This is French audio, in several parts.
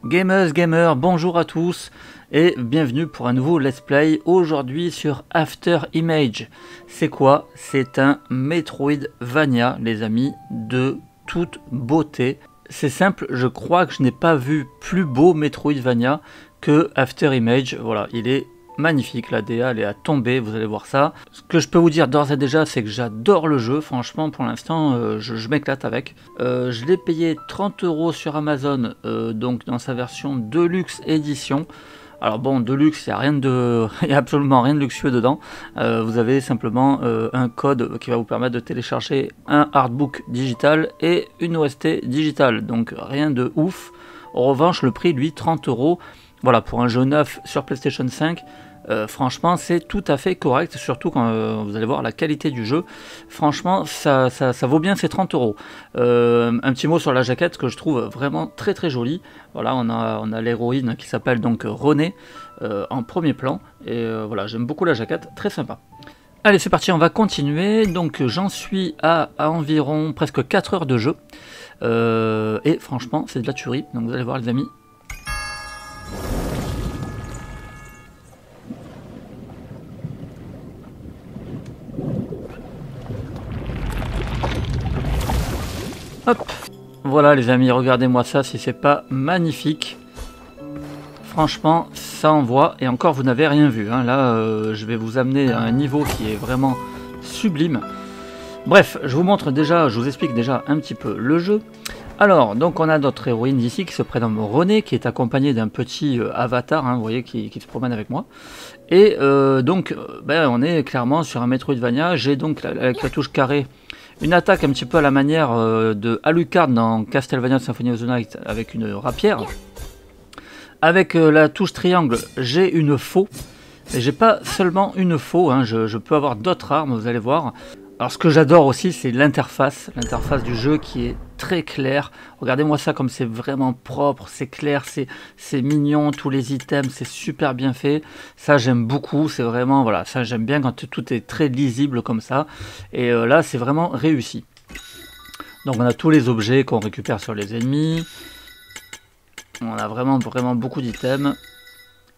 Gamers, gamers, bonjour à tous et bienvenue pour un nouveau let's play aujourd'hui sur After Image. C'est quoi? C'est un Metroidvania les amis, de toute beauté. C'est simple, je crois que je n'ai pas vu plus beau Metroidvania que After Image. Voilà, il est magnifique, la DA elle est à tomber, vous allez voir ça. Ce que je peux vous dire d'ores et déjà, c'est que j'adore le jeu, franchement pour l'instant je m'éclate avec. Je l'ai payé 30 € sur Amazon, donc dans sa version Deluxe Edition. Alors bon, Deluxe, il n'y a absolument rien de luxueux dedans. Vous avez simplement un code qui va vous permettre de télécharger un artbook digital et une OST digitale, donc rien de ouf. En revanche, le prix, lui, 30 €. Voilà, pour un jeu neuf sur PlayStation 5, franchement, c'est tout à fait correct, surtout quand vous allez voir la qualité du jeu. Franchement, ça vaut bien ces 30 €. Un petit mot sur la jaquette que je trouve vraiment très très jolie. Voilà, on a l'héroïne qui s'appelle donc René en premier plan. Et voilà, j'aime beaucoup la jaquette, très sympa. Allez, c'est parti, on va continuer. Donc, j'en suis à environ presque 4 heures de jeu. Et franchement, c'est de la tuerie. Donc, vous allez voir, les amis. Hop, voilà les amis, regardez-moi ça si c'est pas magnifique. Franchement, ça envoie, et encore vous n'avez rien vu. Hein. Là, je vais vous amener à un niveau qui est vraiment sublime. Bref, je vous explique déjà un petit peu le jeu. Alors, donc on a notre héroïne ici qui se prénomme René, qui est accompagnée d'un petit avatar, hein, vous voyez, qui se promène avec moi. Et donc, on est clairement sur un Metroidvania. J'ai donc, avec la touche carré, une attaque un petit peu à la manière de Alucard dans Castlevania Symphony of the Night avec une rapière. Avec la touche triangle, j'ai une faux. Et j'ai pas seulement une faux, hein, je peux avoir d'autres armes, vous allez voir. Alors ce que j'adore aussi, c'est l'interface du jeu qui est très claire. Regardez-moi ça comme c'est vraiment propre, c'est clair, c'est mignon, tous les items, c'est super bien fait. Ça j'aime beaucoup, c'est vraiment, voilà, ça j'aime bien quand tout est très lisible comme ça. Et là c'est vraiment réussi. Donc on a tous les objets qu'on récupère sur les ennemis. On a vraiment beaucoup d'items.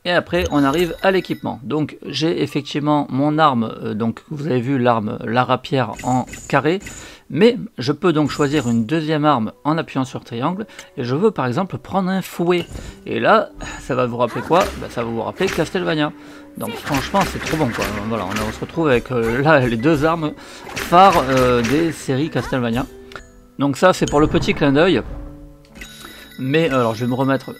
Et après on arrive à l'équipement. Donc j'ai effectivement mon arme, donc vous avez vu l'arme, la rapière en carré, mais je peux donc choisir une deuxième arme en appuyant sur triangle, et je veux par exemple prendre un fouet. Et là, ça va vous rappeler quoi? Ça va vous rappeler Castlevania. Donc franchement c'est trop bon quoi. Voilà, on se retrouve avec là les deux armes phares des séries Castlevania. Donc ça c'est pour le petit clin d'œil. Mais alors je vais me remettre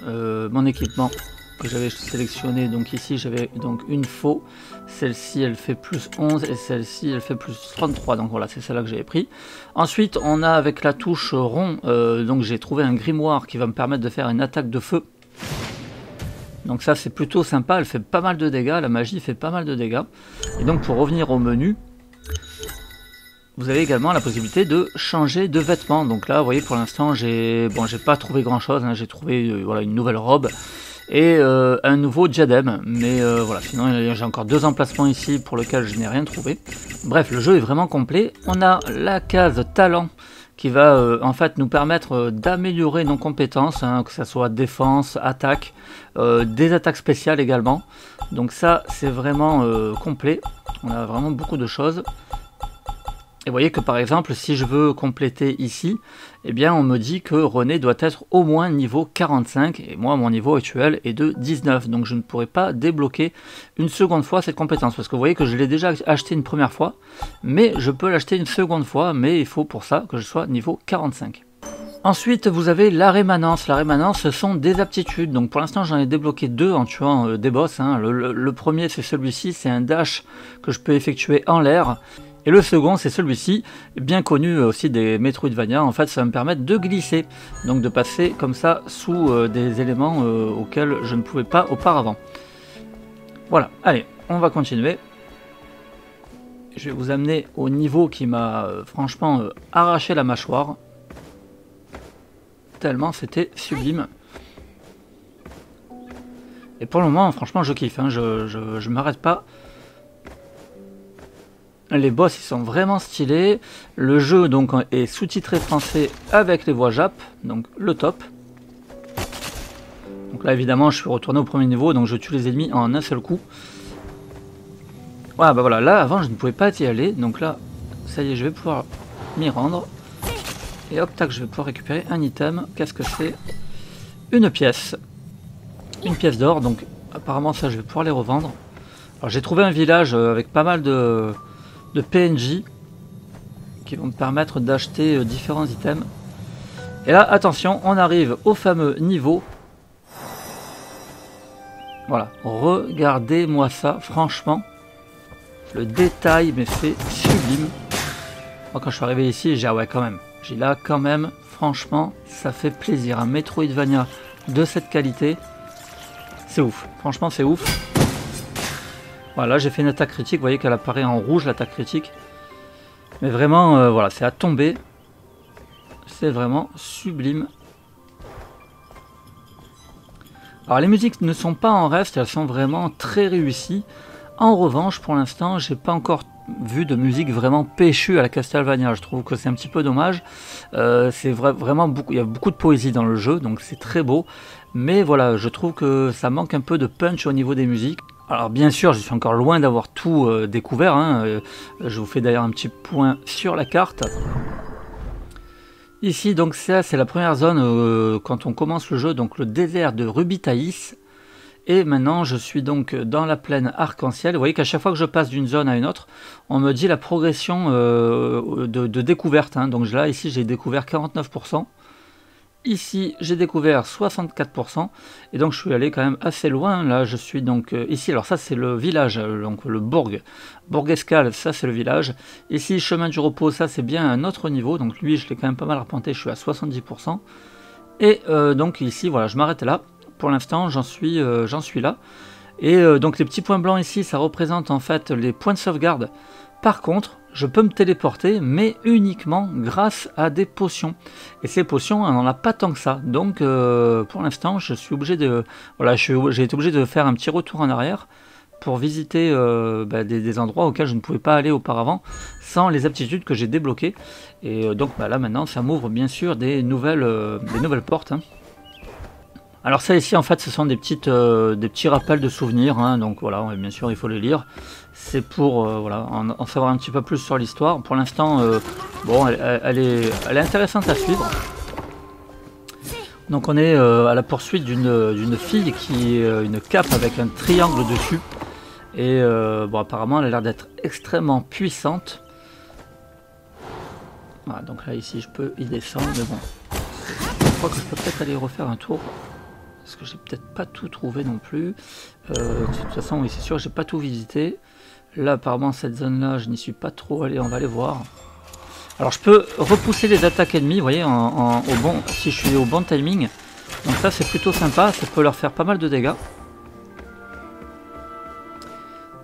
mon équipement que j'avais sélectionné. Donc ici j'avais donc une faux, celle-ci elle fait plus 11 et celle-ci elle fait plus 33, donc voilà c'est celle-là que j'avais pris. Ensuite on a avec la touche rond, donc j'ai trouvé un grimoire qui va me permettre de faire une attaque de feu. Donc ça c'est plutôt sympa, elle fait pas mal de dégâts, la magie fait pas mal de dégâts. Et donc pour revenir au menu, vous avez également la possibilité de changer de vêtements. Donc là vous voyez pour l'instant j'ai pas trouvé grand chose, hein. J'ai trouvé voilà, une nouvelle robe et un nouveau diadème, mais voilà, sinon j'ai encore deux emplacements ici pour lesquels je n'ai rien trouvé. Bref, le jeu est vraiment complet. On a la case talent qui va en fait nous permettre d'améliorer nos compétences, hein, que ce soit défense, attaque, des attaques spéciales également. Donc ça c'est vraiment complet, on a vraiment beaucoup de choses. Et vous voyez que par exemple, si je veux compléter ici, eh bien on me dit que René doit être au moins niveau 45, et moi mon niveau actuel est de 19, donc je ne pourrai pas débloquer une seconde fois cette compétence, parce que vous voyez que je l'ai déjà acheté une première fois, mais je peux l'acheter une seconde fois, mais il faut pour ça que je sois niveau 45. Ensuite, vous avez la rémanence. La rémanence, ce sont des aptitudes. Donc pour l'instant, j'en ai débloqué deux en tuant des boss. Hein. Le premier, c'est celui-ci, c'est un dash que je peux effectuer en l'air. Et le second, c'est celui-ci, bien connu aussi des Metroidvania. En fait, ça va me permettre de glisser, donc de passer comme ça sous des éléments auxquels je ne pouvais pas auparavant. Voilà, allez, on va continuer. Je vais vous amener au niveau qui m'a franchement arraché la mâchoire. Tellement c'était sublime. Et pour le moment, franchement, je kiffe, hein, je m'arrête pas. Les boss ils sont vraiment stylés. Le jeu donc est sous-titré français avec les voix Jap, donc le top. Donc là évidemment je suis retourné au premier niveau, donc je tue les ennemis en un seul coup. Voilà, bah voilà, là avant je ne pouvais pas y aller, donc là ça y est, je vais pouvoir m'y rendre. Et hop, tac, je vais pouvoir récupérer un item. Qu'est-ce que c'est? Une pièce. Une pièce d'or, donc apparemment ça je vais pouvoir les revendre. Alors j'ai trouvé un village avec pas mal de PNJ qui vont me permettre d'acheter différents items. Et là, attention, on arrive au fameux niveau. Voilà, regardez-moi ça, franchement. Le détail, mais c'est sublime. Moi, quand je suis arrivé ici, j'ai dit, ah ouais, quand même. J'ai là, quand même, franchement, ça fait plaisir. Un Metroidvania de cette qualité, c'est ouf. Franchement, c'est ouf. Voilà, j'ai fait une attaque critique. Vous voyez qu'elle apparaît en rouge, l'attaque critique. Mais vraiment, voilà, c'est à tomber. C'est vraiment sublime. Alors, les musiques ne sont pas en reste, elles sont vraiment très réussies. En revanche, pour l'instant, j'ai pas encore vu de musique vraiment péchue à la Castlevania. Je trouve que c'est un petit peu dommage. C'est vraiment beaucoup, il y a beaucoup de poésie dans le jeu, donc c'est très beau. Mais voilà, je trouve que ça manque un peu de punch au niveau des musiques. Alors bien sûr, je suis encore loin d'avoir tout découvert. Hein. Je vous fais d'ailleurs un petit point sur la carte. Ici, donc ça, c'est la première zone quand on commence le jeu, donc le désert de Rubitaïs. Et maintenant, je suis donc dans la plaine arc-en-ciel. Vous voyez qu'à chaque fois que je passe d'une zone à une autre, on me dit la progression de découverte. Hein. Donc là, ici, j'ai découvert 49%. Ici, j'ai découvert 64%. Et donc, je suis allé quand même assez loin. Là, je suis donc ici. Alors ça, c'est le village, donc le bourg. Bourg-Escale, ça, c'est le village. Ici, chemin du repos, ça, c'est bien un autre niveau. Donc lui, je l'ai quand même pas mal arpenté. Je suis à 70%. Et donc ici, voilà, je m'arrête là. Pour l'instant, j'en suis là. Et donc les petits points blancs ici, ça représente en fait les points de sauvegarde. Par contre, je peux me téléporter, mais uniquement grâce à des potions. Et ces potions, on n'en a pas tant que ça. Donc pour l'instant, je suis obligé de... Voilà, j'ai été obligé de faire un petit retour en arrière pour visiter des endroits auxquels je ne pouvais pas aller auparavant sans les aptitudes que j'ai débloquées. Et donc là maintenant, ça m'ouvre bien sûr des nouvelles portes. Hein. Alors ça ici en fait ce sont des petits rappels de souvenirs, hein, donc voilà, bien sûr il faut les lire. C'est pour voilà, en savoir un petit peu plus sur l'histoire. Pour l'instant, bon, elle est intéressante à suivre. Donc on est à la poursuite d'une fille qui a une cape avec un triangle dessus. Et bon apparemment elle a l'air d'être extrêmement puissante. Voilà, donc là ici je peux y descendre, mais bon. Je crois que je peux peut-être aller refaire un tour. Parce que j'ai peut-être pas tout trouvé non plus. De toute façon, oui, c'est sûr, j'ai pas tout visité. Là, apparemment, cette zone-là, je n'y suis pas trop allé. On va aller voir. Alors, je peux repousser les attaques ennemies, vous voyez, si je suis au bon timing. Donc ça, c'est plutôt sympa. Ça peut leur faire pas mal de dégâts.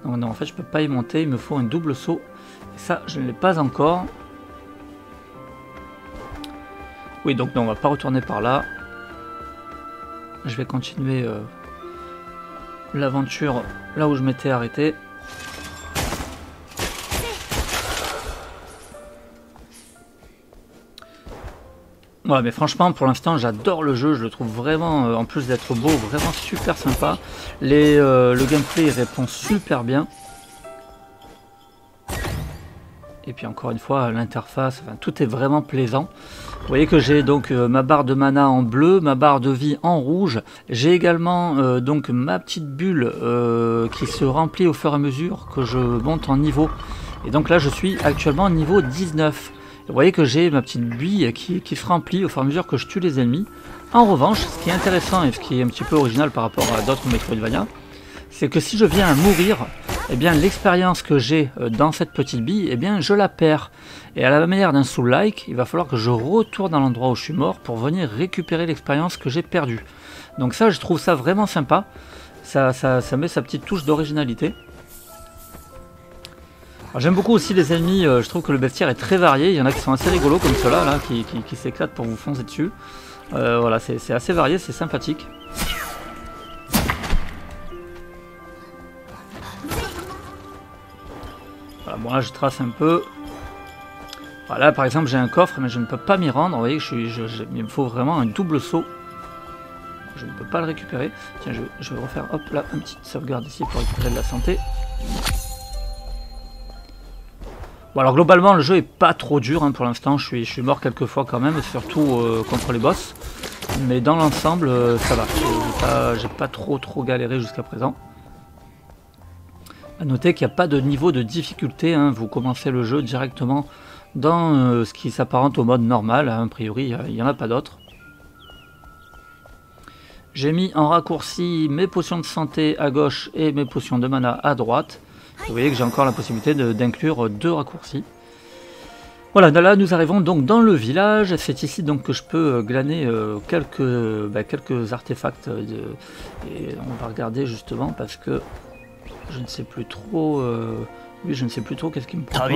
Donc non, en fait, je peux pas y monter. Il me faut un double saut. Et ça, je ne l'ai pas encore. Oui, donc non, on va pas retourner par là. Je vais continuer l'aventure là où je m'étais arrêté. Voilà, mais franchement, pour l'instant, j'adore le jeu. Je le trouve vraiment, en plus d'être beau, vraiment super sympa. Le gameplay répond super bien. Et puis encore une fois, l'interface, enfin, tout est vraiment plaisant. Vous voyez que j'ai donc ma barre de mana en bleu, ma barre de vie en rouge. J'ai également donc ma petite bulle qui se remplit au fur et à mesure que je monte en niveau. Et donc là, je suis actuellement niveau 19. Vous voyez que j'ai ma petite bille qui se remplit au fur et à mesure que je tue les ennemis. En revanche, ce qui est intéressant et ce qui est un petit peu original par rapport à d'autres Metroidvania, c'est que si je viens à mourir, eh bien l'expérience que j'ai dans cette petite bille, eh bien je la perds. Et à la manière d'un soul-like, il va falloir que je retourne à l'endroit où je suis mort pour venir récupérer l'expérience que j'ai perdue. Donc ça, je trouve ça vraiment sympa. Ça met sa petite touche d'originalité. J'aime beaucoup aussi les ennemis, je trouve que le bestiaire est très varié. Il y en a qui sont assez rigolos comme ceux-là, là, qui s'éclatent pour vous foncer dessus. Voilà, c'est assez varié, c'est sympathique. Voilà, bon là je trace un peu. Voilà, par exemple j'ai un coffre mais je ne peux pas m'y rendre. Vous voyez que il me faut vraiment un double saut. je ne peux pas le récupérer. Tiens, je vais refaire, hop là, une petite sauvegarde ici pour récupérer de la santé. Bon, alors globalement, le jeu est pas trop dur hein, pour l'instant. Je suis mort quelques fois quand même, surtout contre les boss. Mais dans l'ensemble, ça va. J'ai pas trop galéré jusqu'à présent. A noter qu'il n'y a pas de niveau de difficulté. Hein. Vous commencez le jeu directement dans ce qui s'apparente au mode normal. Hein. A priori, il n'y en a pas d'autre. J'ai mis en raccourci mes potions de santé à gauche et mes potions de mana à droite. Vous voyez que j'ai encore la possibilité d'inclure 2 raccourcis. Voilà, là nous arrivons donc dans le village. C'est ici donc que je peux glaner quelques artefacts. Et on va regarder justement parce que je ne sais plus trop. Oui, je ne sais plus trop qu'est-ce qu'il me propose.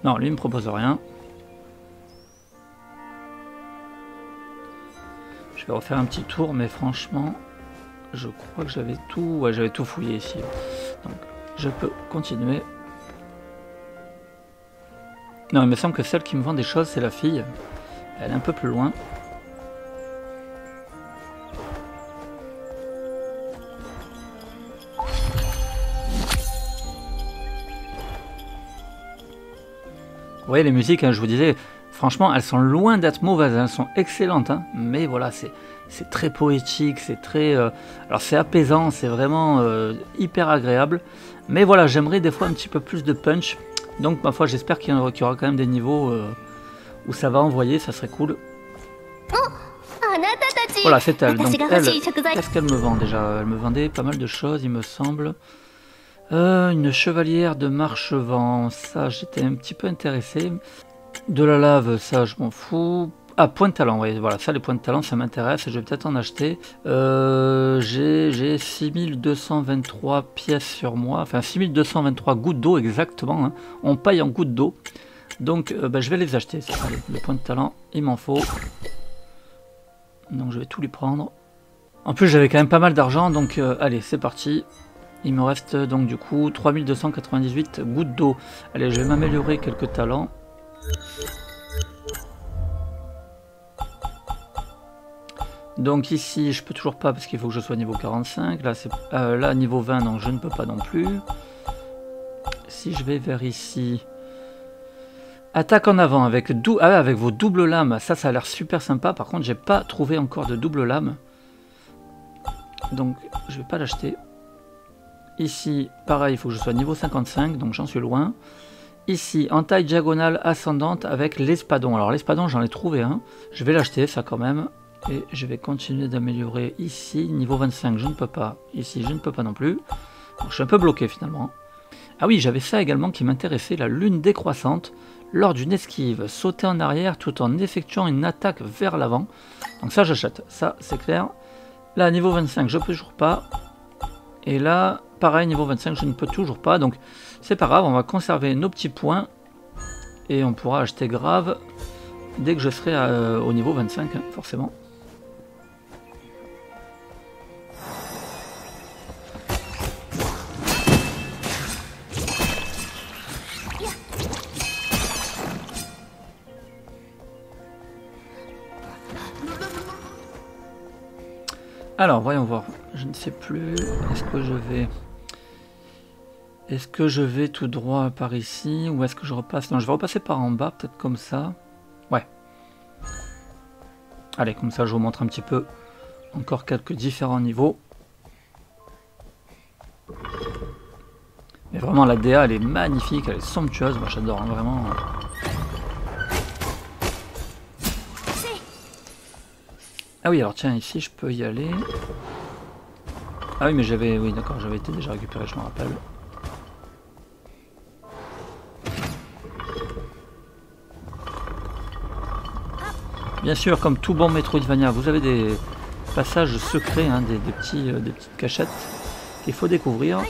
Non, lui il me propose rien. Je vais refaire un petit tour, mais franchement, je crois que j'avais tout... Ouais, j'avais tout fouillé ici. Donc, je peux continuer. Non, il me semble que celle qui me vend des choses, c'est la fille. Elle est un peu plus loin. Vous voyez les musiques, hein, je vous disais... Franchement, elles sont loin d'être mauvaises, elles sont excellentes, hein, mais voilà, c'est très poétique, c'est très... alors c'est apaisant, c'est vraiment hyper agréable, mais voilà, j'aimerais des fois un petit peu plus de punch, donc ma foi, j'espère qu'il y aura quand même des niveaux où ça va envoyer, ça serait cool. Voilà, c'est elle, donc elle, qu'est-ce qu'elle me vend déjà? Elle me vendait pas mal de choses, il me semble. Une chevalière de marche-vent, ça j'étais un petit peu intéressé. De la lave, ça je m'en fous. Ah, point de talent, oui, voilà, ça les points de talent ça m'intéresse, je vais peut-être en acheter. J'ai 6223 pièces sur moi, enfin 6223 gouttes d'eau exactement, hein. On paye en gouttes d'eau. Donc je vais les acheter, allez, le point de talent, il m'en faut. Donc je vais tout lui prendre. En plus j'avais quand même pas mal d'argent, donc allez, c'est parti. Il me reste donc du coup 3298 gouttes d'eau. Allez, je vais m'améliorer quelques talents. Donc ici je peux toujours pas parce qu'il faut que je sois niveau 45. Là c'est là niveau 20 donc je ne peux pas non plus. Si je vais vers ici, attaque en avant avec avec vos doubles lames, ça a l'air super sympa. Par contre j'ai pas trouvé encore de double lame, donc je vais pas l'acheter. Ici pareil, il faut que je sois niveau 55 donc j'en suis loin. Ici, en taille diagonale ascendante avec l'espadon. Alors l'espadon, j'en ai trouvé un. Je vais l'acheter, ça quand même. Et je vais continuer d'améliorer ici. Niveau 25, je ne peux pas. Ici, je ne peux pas non plus. Donc, je suis un peu bloqué finalement. Ah oui, j'avais ça également qui m'intéressait. La lune décroissante. Lors d'une esquive, sauter en arrière tout en effectuant une attaque vers l'avant. Donc ça, j'achète. Ça, c'est clair. Là, niveau 25, je peux toujours pas. Et là, pareil, niveau 25, je ne peux toujours pas. Donc, c'est pas grave, on va conserver nos petits points. Et on pourra acheter grave dès que je serai au niveau 25, hein, forcément. Alors, voyons voir. Je ne sais plus. Est-ce que je vais tout droit par ici ou est-ce que je repasse? Non, je vais repasser par en bas, peut-être comme ça. Ouais. Allez, comme ça, je vous montre un petit peu encore quelques différents niveaux. Mais vraiment, la DA, elle est magnifique, elle est somptueuse. Moi, j'adore, hein, vraiment. Ah oui, alors tiens, ici, je peux y aller. Ah oui, mais j'avais... Oui, d'accord, j'avais été déjà récupéré, je me rappelle. Bien sûr, comme tout bon Metroidvania, vous avez des passages secrets, hein, des petites cachettes qu'il faut découvrir.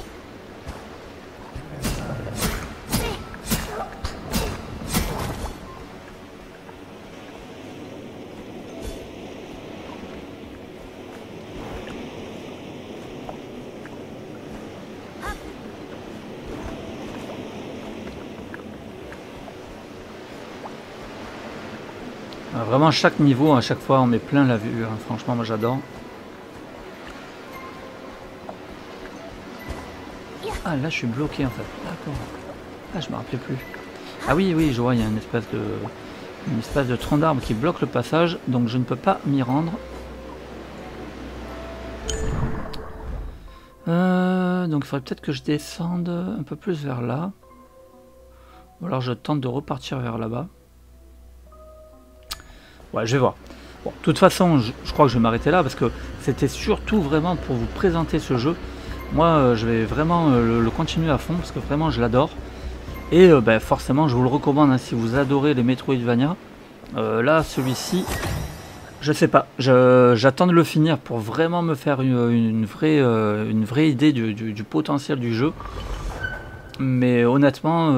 Vraiment chaque niveau, à chaque fois on met plein la vue, hein. Franchement moi j'adore. Ah là je suis bloqué en fait, d'accord. Ah je me rappelais plus. Ah oui oui je vois, il y a une espèce de tronc d'arbre qui bloque le passage, donc je ne peux pas m'y rendre. Donc il faudrait peut-être que je descende un peu plus vers là. Ou alors je tente de repartir vers là-bas. Ouais, je vais voir. Bon, de toute façon, je crois que je vais m'arrêter là parce que c'était surtout vraiment pour vous présenter ce jeu. Moi, je vais vraiment le continuer à fond parce que vraiment, je l'adore. Et ben, forcément, je vous le recommande hein, si vous adorez les Metroidvania. Là, celui-ci, je sais pas. J'attends de le finir pour vraiment me faire une vraie idée du potentiel du jeu. Mais honnêtement,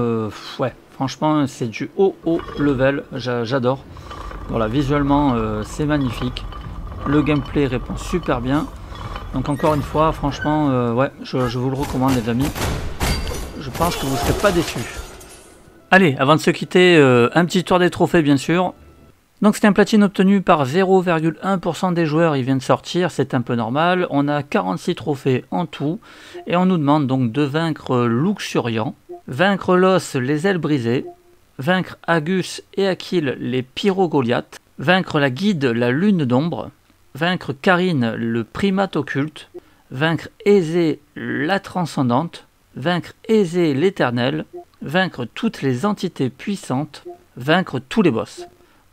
ouais, franchement, c'est du haut level. J'adore. Voilà, visuellement, c'est magnifique. Le gameplay répond super bien. Donc encore une fois, franchement, ouais, je vous le recommande les amis. Je pense que vous ne serez pas déçus. Allez, avant de se quitter, un petit tour des trophées bien sûr. Donc c'est un platine obtenu par 0,1% des joueurs, il vient de sortir, c'est un peu normal. On a 46 trophées en tout, et on nous demande donc de vaincre Luxurian, vaincre Los les ailes brisées, vaincre Agus et Achille les Pyrogoliaths, vaincre la guide la lune d'ombre, vaincre Karine le primate occulte, vaincre Aisée la transcendante, vaincre Aisée l'éternel, vaincre toutes les entités puissantes, vaincre tous les boss.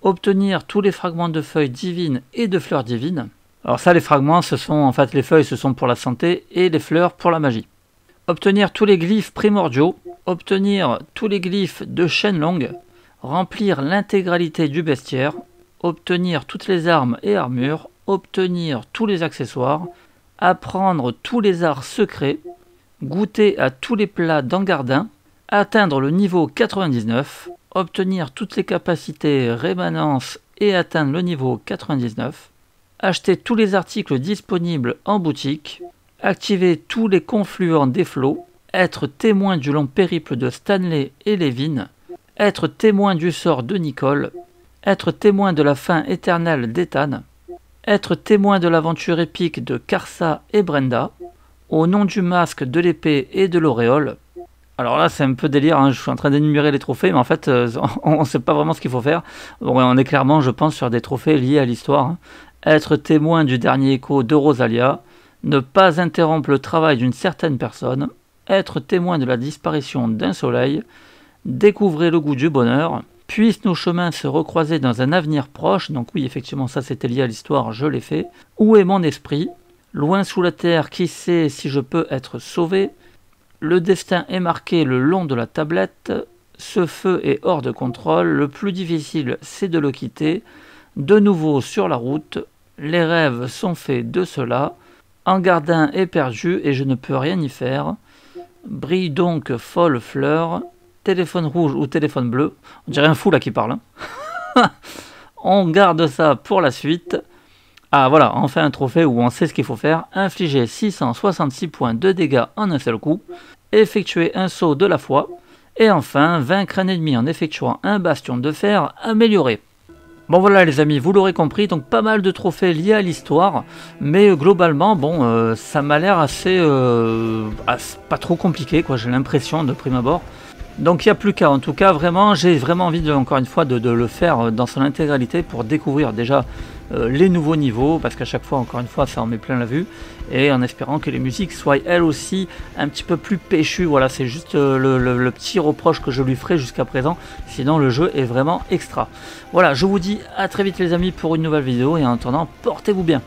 Obtenir tous les fragments de feuilles divines et de fleurs divines. Alors ça, les fragments, ce sont en fait les feuilles, ce sont pour la santé et les fleurs pour la magie. Obtenir tous les glyphes primordiaux, obtenir tous les glyphes de Shenlong, remplir l'intégralité du bestiaire, obtenir toutes les armes et armures, obtenir tous les accessoires, apprendre tous les arts secrets, goûter à tous les plats d'Angardin, atteindre le niveau 99, obtenir toutes les capacités rémanence et atteindre le niveau 99, acheter tous les articles disponibles en boutique, activer tous les confluents des flots, être témoin du long périple de Stanley et Levin, être témoin du sort de Nicole, être témoin de la fin éternelle d'Ethan, être témoin de l'aventure épique de Karsa et Brenda, au nom du masque, de l'épée et de l'auréole. Alors là c'est un peu délire, hein. Je suis en train d'énumérer les trophées, mais en fait on ne sait pas vraiment ce qu'il faut faire. On est clairement, je pense, sur des trophées liés à l'histoire. Hein. Être témoin du dernier écho de Rosalia, ne pas interrompre le travail d'une certaine personne, être témoin de la disparition d'un soleil, découvrir le goût du bonheur, puissent nos chemins se recroiser dans un avenir proche, donc oui effectivement ça c'était lié à l'histoire, je l'ai fait. Où est mon esprit? Loin sous la terre, qui sait si je peux être sauvé? Le destin est marqué le long de la tablette, ce feu est hors de contrôle, le plus difficile c'est de le quitter, de nouveau sur la route, les rêves sont faits de cela, Angardin est perdu et je ne peux rien y faire, brille donc folle fleur, téléphone rouge ou téléphone bleu, on dirait un fou là qui parle, hein. On garde ça pour la suite. Ah voilà, enfin un trophée où on sait ce qu'il faut faire. Infliger 666 points de dégâts en un seul coup. Effectuer un saut de la foi. Et enfin, vaincre un ennemi en effectuant un bastion de fer amélioré. Bon voilà les amis, vous l'aurez compris, donc pas mal de trophées liés à l'histoire. Mais globalement, bon, ça m'a l'air assez pas trop compliqué, quoi, j'ai l'impression de prime abord. Donc il n'y a plus qu'à, en tout cas vraiment, j'ai vraiment envie encore une fois de le faire dans son intégralité pour découvrir déjà les nouveaux niveaux, parce qu'à chaque fois, encore une fois, ça en met plein la vue, et en espérant que les musiques soient elles aussi un petit peu plus péchues. Voilà, c'est juste le petit reproche que je lui ferai jusqu'à présent, sinon le jeu est vraiment extra. Voilà, je vous dis à très vite les amis pour une nouvelle vidéo, et en attendant, portez-vous bien.